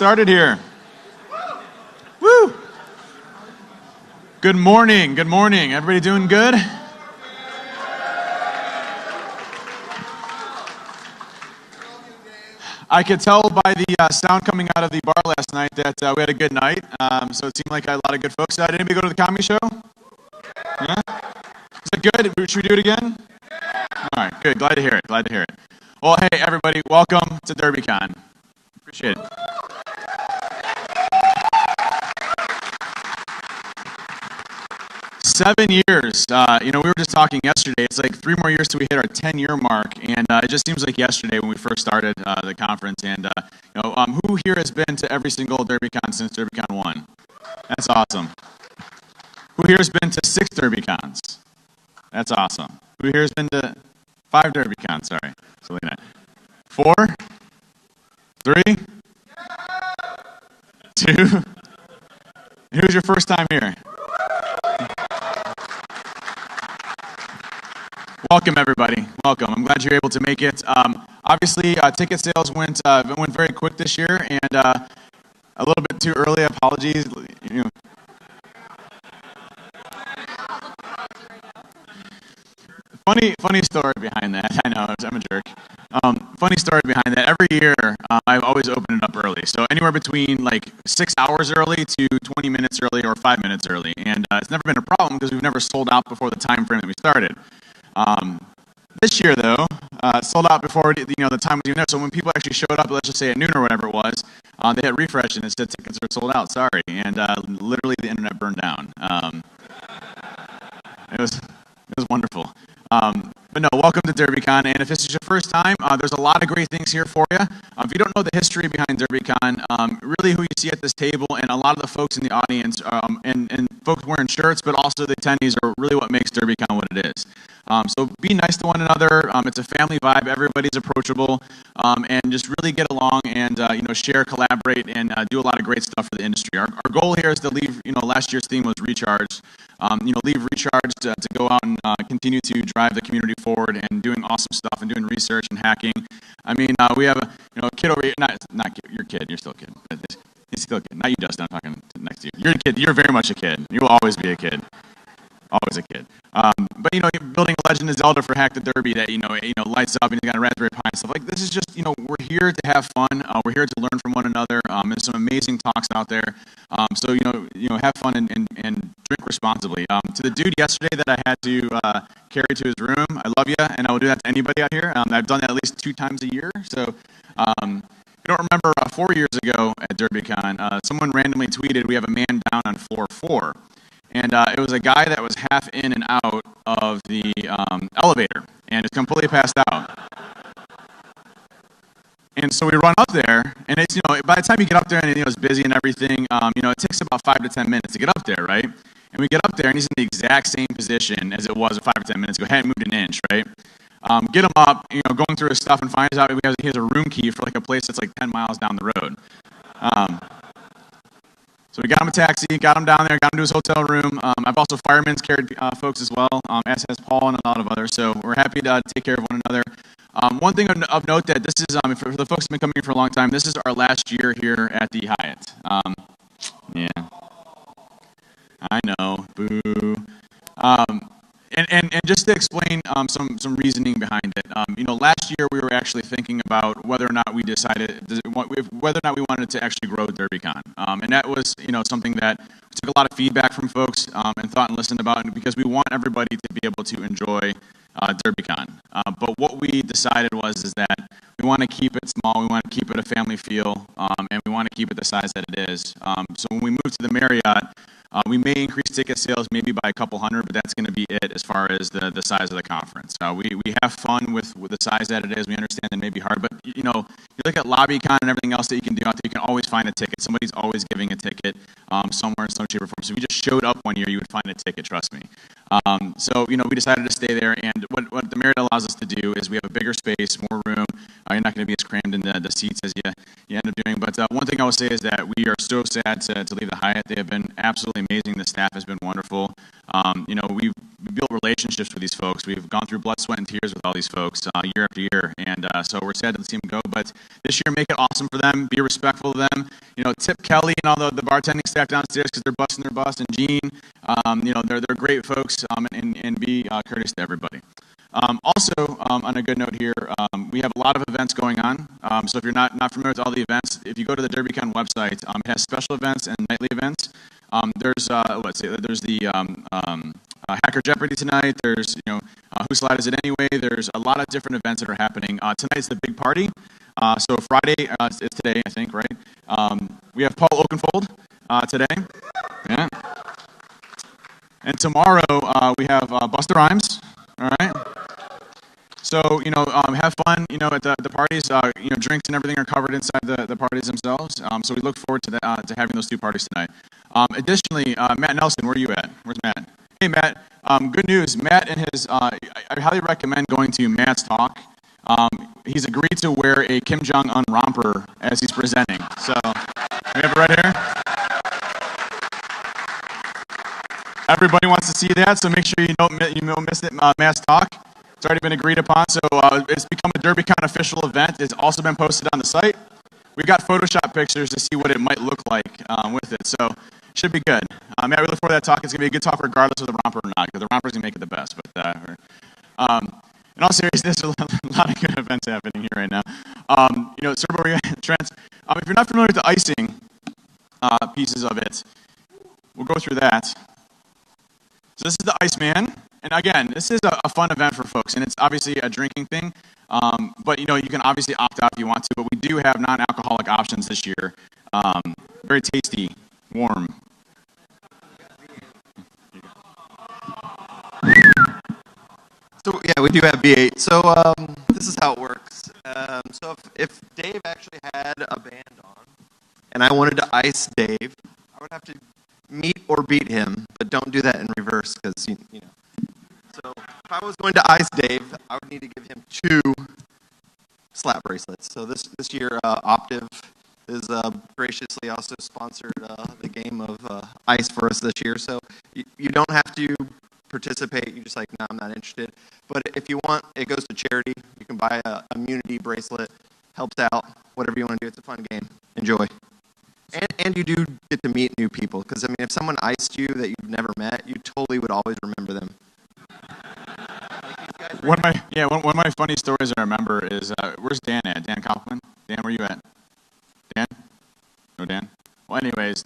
started here. Woo! Good morning. Good morning. Everybody doing good? I could tell by the sound coming out of the bar last night that we had a good night. So it seemed like a lot of good folks. Did anybody go to the comedy show? Yeah? Is it good? Should we do it again? All right, good. Glad to hear it. Glad to hear it. Well, hey, everybody. Welcome to Derbycon. Appreciate it. 7 years. We were just talking yesterday. It's like 3 more years till we hit our 10-year mark, and it just seems like yesterday when we first started the conference. And who here has been to every single Derbycon since Derbycon 1? That's awesome. Who here has been to 6 Derbycons? That's awesome. Who here has been to 5 Derbycons? Sorry. So 4, 3, 2. Who's your first time here? Welcome, everybody. Welcome. I'm glad you're able to make it. Obviously, ticket sales went very quick this year, and a little bit too early. Apologies. Funny story behind that. I know, I'm a jerk. Funny story behind that. Every year, I've always opened it up early. So anywhere between like 6 hours early to 20 minutes early or 5 minutes early. And it's never been a problem because we've never sold out before the time frame that we started. This year, though, sold out before the time was even there. So when people actually showed up, let's just say at noon or whatever it was, they hit refresh and it said tickets are sold out. Sorry, and literally the internet burned down. It was wonderful. But no, welcome to Derbycon, and if this is your first time, there's a lot of great things here for you. If you don't know the history behind Derbycon, really who you see at this table and a lot of the folks in the audience and folks wearing shirts, but also the attendees are really what makes Derbycon what it is. So be nice to one another. It's a family vibe. Everybody's approachable, and just really get along and share, collaborate, and do a lot of great stuff for the industry. Our goal here is to leave. Last year's theme was recharged. Leave recharged to go out and continue to drive the community forward and doing awesome stuff and doing research and hacking. I mean, we have a kid over here. Not your kid. You're still a kid. But he's still a kid. Not you, Dustin. I'm talking next to you. You're a kid. You're very much a kid. You will always be a kid. Always a kid. But building a Legend of Zelda for Hack the Derby that lights up and he's got a Raspberry Pi and stuff like this is just we're here to have fun. We're here to learn from one another. There's some amazing talks out there. So have fun and drink responsibly. To the dude yesterday that I had to carry to his room, I love you, and I will do that to anybody out here. I've done that at least 2 times a year. So. I don't remember 4 years ago at Derbycon, someone randomly tweeted, "We have a man down on floor 4." And it was a guy that was half in and out of the elevator and is completely passed out. And so we run up there, and it's by the time you get up there and it's busy and everything, it takes about 5 to 10 minutes to get up there, right? And we get up there, and he's in the exact same position as it was 5 to 10 minutes ago. Hadn't moved an inch, right? Get him up, going through his stuff and finds out he has a room key for like a place that's like 10 miles down the road. So we got him a taxi, got him down there, got him to his hotel room. I've also firemen's carried folks as well, as has Paul and a lot of others. So we're happy to take care of one another. One thing of note that this is, for the folks who've been coming here for a long time, this is our last year here at the Hyatt. Yeah. I know, boo. And just to explain some reasoning behind it, last year we were actually thinking about whether or not we wanted to actually grow Derbycon, and that was something that we took a lot of feedback from folks and thought and listened about, because we want everybody to be able to enjoy Derbycon. But what we decided is that we want to keep it small, we want to keep it a family feel, and we want to keep it the size that it is. So when we moved to the Marriott. We may increase ticket sales maybe by a couple hundred, but that's going to be it as far as the size of the conference. We have fun with the size that it is. We understand that it may be hard, but you look at LobbyCon and everything else that you can do out there, you can always find a ticket. Somebody's always giving a ticket somewhere in some shape or form. So if you just showed up one year, you would find a ticket, trust me. So we decided to stay there, and what the Marriott allows us to do is we have a bigger space, more room. You're not going to be as crammed in the seats as you end up doing. But one thing I will say is that we are so sad to leave the Hyatt. They have been absolutely amazing. The staff has been wonderful. We've built relationships with these folks. We've gone through blood, sweat, and tears with all these folks year after year, and so we're sad to see them go. But this year, make it awesome for them. Be respectful of them. Tip Kelly and all the bartending staff downstairs because they're busting their bus, and Gene. They're great folks, and be courteous to everybody. Also, on a good note here, we have a lot of events going on. So if you're not familiar with all the events, if you go to the Derbycon website, it has special events and nightly events. There's the Hacker Jeopardy tonight. There's Whose Slide Is It Anyway? There's a lot of different events that are happening. Tonight's the big party. So Friday is today, I think, right? We have Paul Oakenfold today. Yeah. And tomorrow we have Busta Rhymes. All right. So have fun. At the parties. Drinks and everything are covered inside the parties themselves. So we look forward to that, to having those two parties tonight. Additionally, Matt Nelson, where are you at? Where's Matt? Hey, Matt. Good news. Matt and his. I highly recommend going to Matt's talk. He's agreed to wear a Kim Jong-un romper as he's presenting. So we have it right here. Everybody wants to see that, so make sure you don't miss it. Matt's talk. It's already been agreed upon, so it's become a Derbycon official event. It's also been posted on the site. We've got Photoshop pictures to see what it might look like with it, so it should be good. Matt, we look forward to that talk. It's going to be a good talk regardless of the romper or not, because the romper's going to make it the best. But in all seriousness, there's a lot of good events happening here right now. Trent, if you're not familiar with the icing pieces of it, we'll go through that. So this is the Iceman, and again, this is a fun event for folks, and it's obviously a drinking thing, but you can obviously opt out if you want to, but we do have non-alcoholic options this year. Very tasty, warm. So yeah, we do have V8. So this is how it works. So if Dave actually had a band on, and I wanted to ice Dave, I would have to meet or beat him, but don't do that in reverse, because you know. So if I was going to ice Dave, I would need to give him 2 slap bracelets. So this year, Optiv is graciously also sponsored the game of ice for us this year. So you don't have to participate. You're just like, no, I'm not interested. But if you want, it goes to charity. You can buy a immunity bracelet. Helps out. Whatever you want to do. It's a fun game. Enjoy. And you do get to meet new people, because I mean, if someone iced you that you've never met, you totally would always remember them. One of my funny stories I remember is where's Dan at? Dan Kaufman? Dan, where you at? Dan? No, Dan. Well, anyways,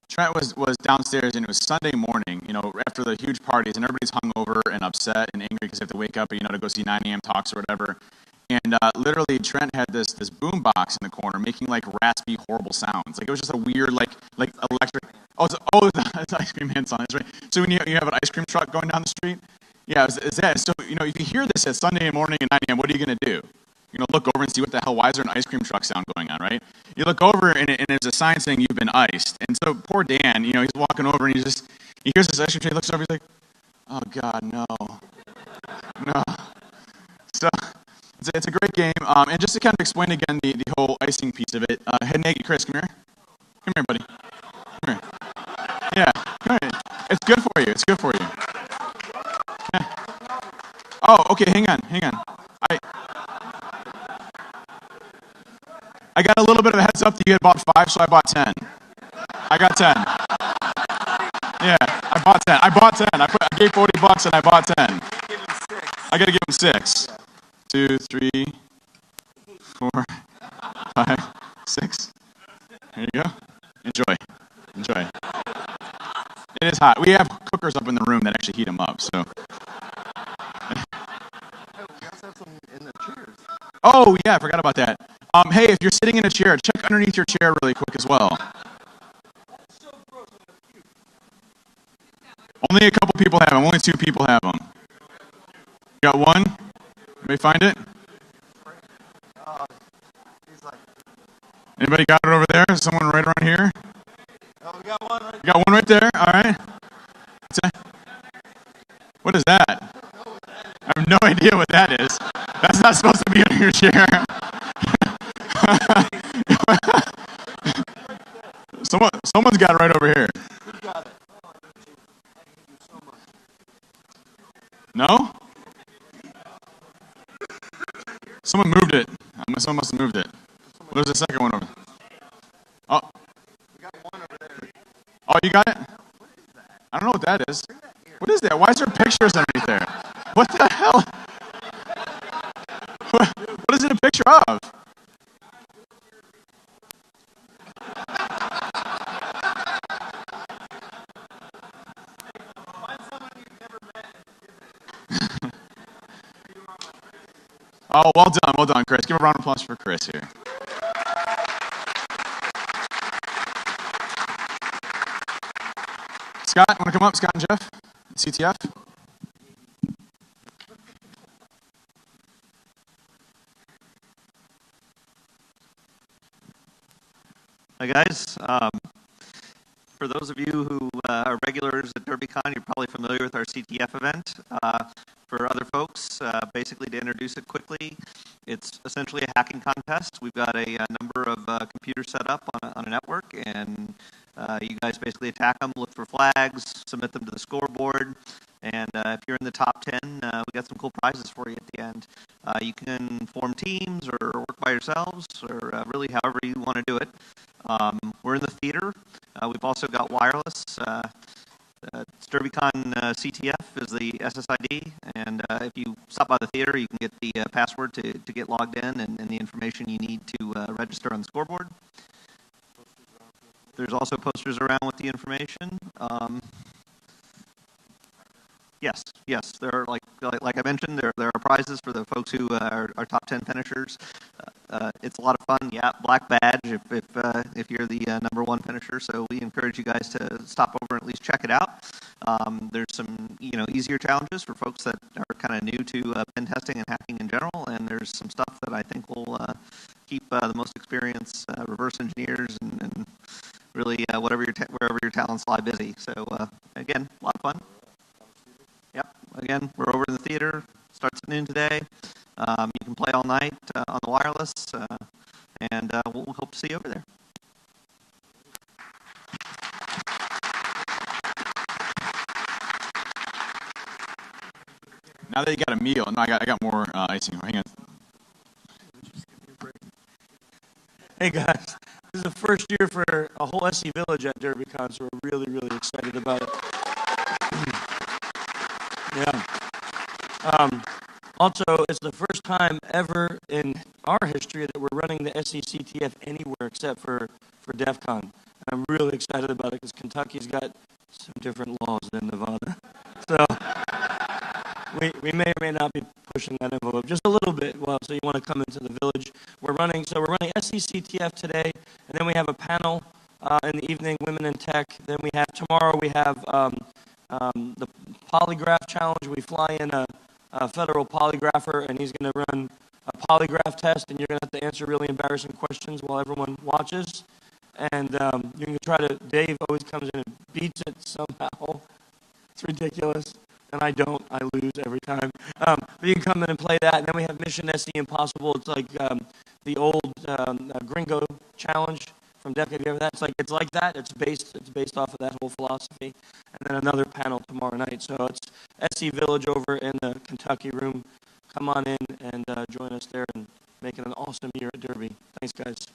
Trent was downstairs, and it was Sunday morning. After the huge parties, and everybody's hungover and upset and angry because they have to wake up, to go see 9 a.m. talks or whatever. And literally, Trent had this boom box in the corner making like raspy, horrible sounds. Like it was just a weird, like electric. It's the ice cream man song. That's right. So when you have an ice cream truck going down the street, yeah, it's that. So if you hear this at Sunday morning at 9 a.m., what are you gonna do? Look over and see what the hell. Why is there an ice cream truck sound going on? Right? You look over and there's a sign saying you've been iced. And so poor Dan, he's walking over and he hears this ice cream truck, he looks over, he's like, oh God, no. So. It's a great game, and just to kind of explain again the whole icing piece of it, Head Nagy, Chris, come here. Come here, buddy. Come here. Yeah, come here. It's good for you. It's good for you. Yeah. Oh, okay, hang on. I got a little bit of a heads up that you had bought 5, so I bought 10. I got 10. Yeah, I bought 10. I gave $40 and I bought 10. I got to give him 6. 2, 3, 4, 5, 6. There you go. Enjoy. It is hot. We have cookers up in the room that actually heat them up. So. We also have some in the chairs. Oh yeah, I forgot about that. Hey, if you're sitting in a chair, check underneath your chair really quick as well. Only a couple people have them. Only 2 people have them. You got one? Anybody find it? Anybody got it over there? Someone right around here? Oh, we got one right there. You got one right there? All right. What's that? What is that? I have no idea what that is. That's not supposed to be under your chair. Someone's got it right over here. No? Someone moved it. Someone must have moved it. What was the second one over? Oh. Oh, you got it? I don't know what that is. What is that? Why is there pictures underneath there? What the hell? What is it a picture of? Oh, well done, Chris. Give a round of applause for Chris here. Scott, want to come up? Scott and Jeff, CTF. Hi guys. For those of you who are regulars at Derbycon, you're probably familiar with our CTF event. For other folks, basically to introduce it quickly, it's essentially a hacking contest. We've got a number of computers set up on a network, and you guys basically attack them, look for flags, submit them to the scoreboard, and if you're in the top 10, we got some cool prizes for you at the end. You can form teams or work by yourselves, or really however you want to do it. We're in the theater. We've also got wireless. Derbycon CTF is the SSID, and if you stop by the theater, you can get the password to get logged in and the information you need to register on the scoreboard. There's also posters around with the information. Yes, there are like I mentioned, there are prizes for the folks who are top 10 finishers. It's a lot of fun. Yeah, black badge if you're the number one finisher. So we encourage you guys to stop over and at least check it out. There's some easier challenges for folks that are kind of new to pen testing and hacking in general, and there's some stuff that I think will keep the most experienced reverse engineers and really wherever your talents lie busy. So again, a lot of fun. Yep. Again, we're over in the theater. Starts at noon today. You can play all night on the wireless, and we'll hope to see you over there. Now that you got a meal, no, I got more icing. Hang on. Hey guys, this is the first year for a whole SE Village at Derbycon, so we're really, really excited about it. Yeah. Also, it's the first time ever in our history that we're running the SECTF anywhere except for DEF CON. And I'm really excited about it because Kentucky's got some different laws than Nevada. So we may or may not be pushing that envelope just a little bit. Well, so you want to come into the village. We're running SECTF today, and then we have a panel in the evening, Women in Tech. Then tomorrow we have the polygraph challenge. We fly in a federal polygrapher, and he's going to run a polygraph test, and you're going to have to answer really embarrassing questions while everyone watches. And you can try to, Dave always comes in and beats it somehow. It's ridiculous. And I don't. I lose every time. But you can come in and play that. And then we have Mission SE Impossible. It's like the old Gringo challenge from Def. Have you ever that? It's like that. It's based off of that whole philosophy. And then another panel tomorrow night. So it's SE Village over in the Kentucky room. Come on in and join us there and make it an awesome year at Derby. Thanks, guys.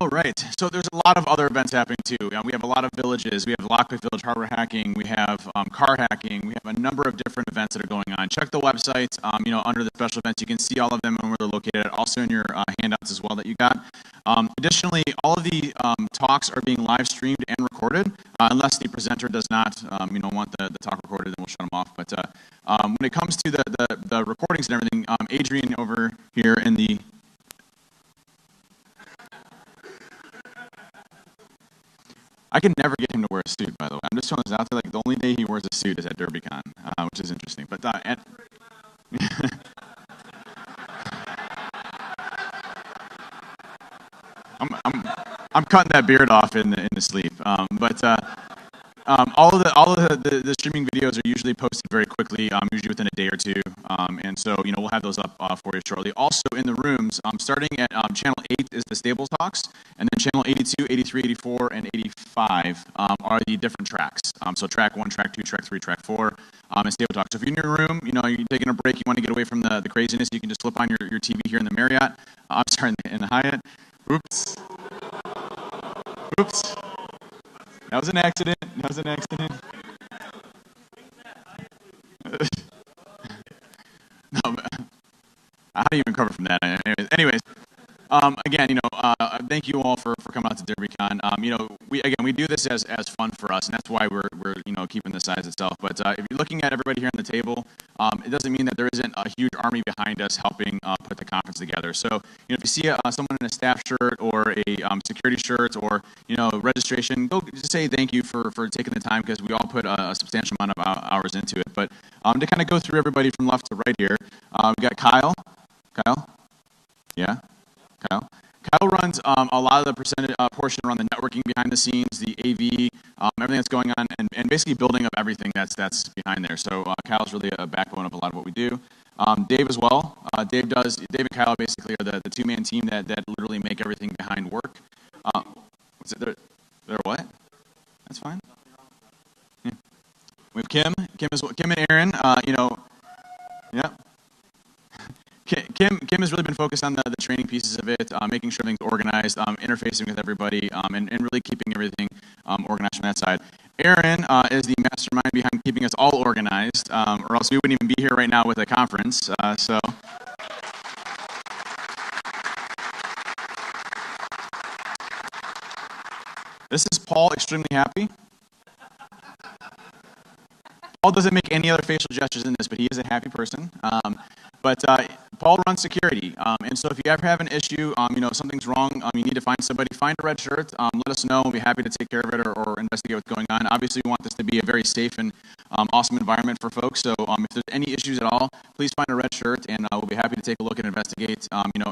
All right. So there's a lot of other events happening too. We have a lot of villages. We have Lockwood Village hardware hacking. We have car hacking. We have a number of different events that are going on. Check the website. Under the special events, you can see all of them and where they're located. Also in your handouts as well that you got. Additionally, all of the talks are being live streamed and recorded. Unless the presenter does not, want the talk recorded, then we'll shut them off. But when it comes to the recordings and everything, Adrian over here in the I can never get him to wear a suit, by the way. I'm just throwing this out there. Like, the only day he wears a suit is at Derbycon, which is interesting. But I'm cutting that beard off in the sleep. all of the streaming videos are usually posted very quickly, usually within a day or two, and so we'll have those up for you shortly. Also in the rooms, starting at channel 8 is the Stable Talks, and then channel 82, 83, 84, and 85 are the different tracks. So track 1, track 2, track 3, track 4, and Stable Talks. So if you're in your room, you're taking a break, you want to get away from the craziness, you can just flip on your TV here in the Marriott. I'm sorry, in the Hyatt. Oops. That was an accident. No, but how do you even recover from that? Anyways, again, thank you all for coming out to Derbycon. We do this as fun for us, and that's why we're keeping the size itself. But if you're looking at everybody here on the table, it doesn't mean that there isn't a huge army behind us helping put the conference together. So if you see someone in a staff shirt or a security shirt or registration, go just say thank you for taking the time, because we all put a substantial amount of hours into it. But to kind of go through everybody from left to right here, we got Kyle. Yeah. Kyle runs a lot of the percentage portion around the networking behind the scenes, the AV, everything that's going on, and basically building up everything that's behind there. So Kyle's really a backbone of a lot of what we do. Dave as well. Dave and Kyle basically are the two-man team that literally make everything behind work. What's it? They're what? That's fine. Yeah. We have Kim and Aaron. Yeah. Kim has really been focused on the training pieces of it, making sure everything's organized, interfacing with everybody, and really keeping everything organized from that side. Aaron is the mastermind behind keeping us all organized, or else we wouldn't even be here right now with a conference. So this is Paul, extremely happy. Paul doesn't make any other facial gestures in this, but he is a happy person. But Paul runs security, and so if you ever have an issue, something's wrong, you need to find somebody, find a red shirt, let us know, we'll be happy to take care of it or investigate what's going on. Obviously, we want this to be a very safe and awesome environment for folks, so if there's any issues at all, please find a red shirt, and we'll be happy to take a look and investigate,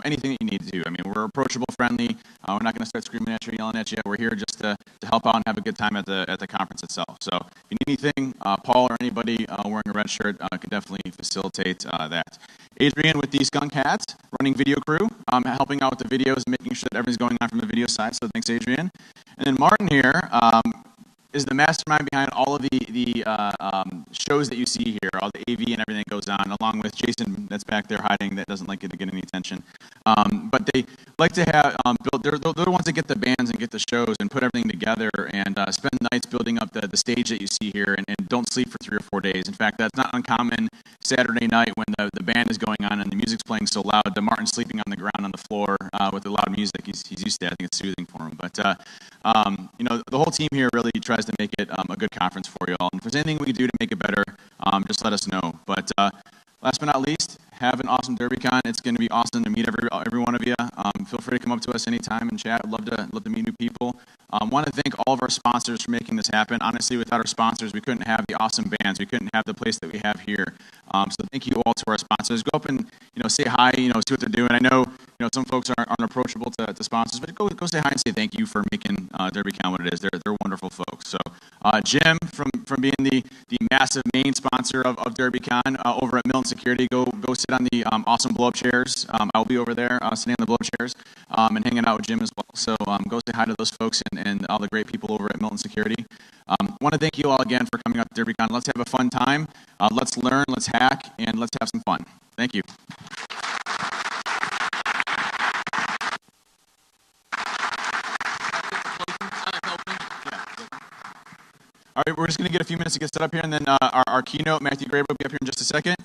anything that you need to do. I mean, we're approachable, friendly, we're not going to start screaming at you, yelling at you, we're here just to help out and have a good time at the conference itself. So if you need anything, Paul or anybody wearing a red shirt can definitely facilitate that. Adrian with the Skunk Hat, running video crew, helping out with the videos, making sure that everything's going on from the video side, so thanks, Adrian. And then Martin here is the mastermind behind all of the shows that you see here, all the AV and everything that goes on, along with Jason that's back there hiding that doesn't like it to get any attention. But they like to have, they're the ones that get the bands and get the shows and put everything together and spend nights building up the stage that you see here and don't sleep for 3 or 4 days. In fact, that's not uncommon Saturday night when the band is going on and the music's playing so loud that Martin's sleeping on the ground on the floor with the loud music. He's used to it. I think it's soothing for him. But, the whole team here really tries to make it a good conference for you all. And if there's anything we can do to make it better, just let us know. But last but not least, have an awesome Derbycon. It's going to be awesome to meet every one of you. Feel free to come up to us anytime and chat. I'd love to meet new people. Want to thank all of our sponsors for making this happen. Honestly, without our sponsors, we couldn't have the awesome bands. We couldn't have the place that we have here. So thank you all to our sponsors. Go up and say hi. See what they're doing. I know some folks aren't approachable to sponsors, but go say hi and say thank you for making Derbycon what it is. They're wonderful folks. So Jim from being the massive main sponsor of Derbycon over at Milton Security. Go sit on the awesome blow-up chairs. I'll be over there sitting on the blow-up chairs and hanging out with Jim as well. So go say hi to those folks and all the great people over at Milton Security. Want to thank you all again for coming out to Derbycon. Let's have a fun time. Let's learn, let's hack, and let's have some fun. Thank you. All right, we're just going to get a few minutes to get set up here, and then our keynote, Matthew Gray, will be up here in just a second.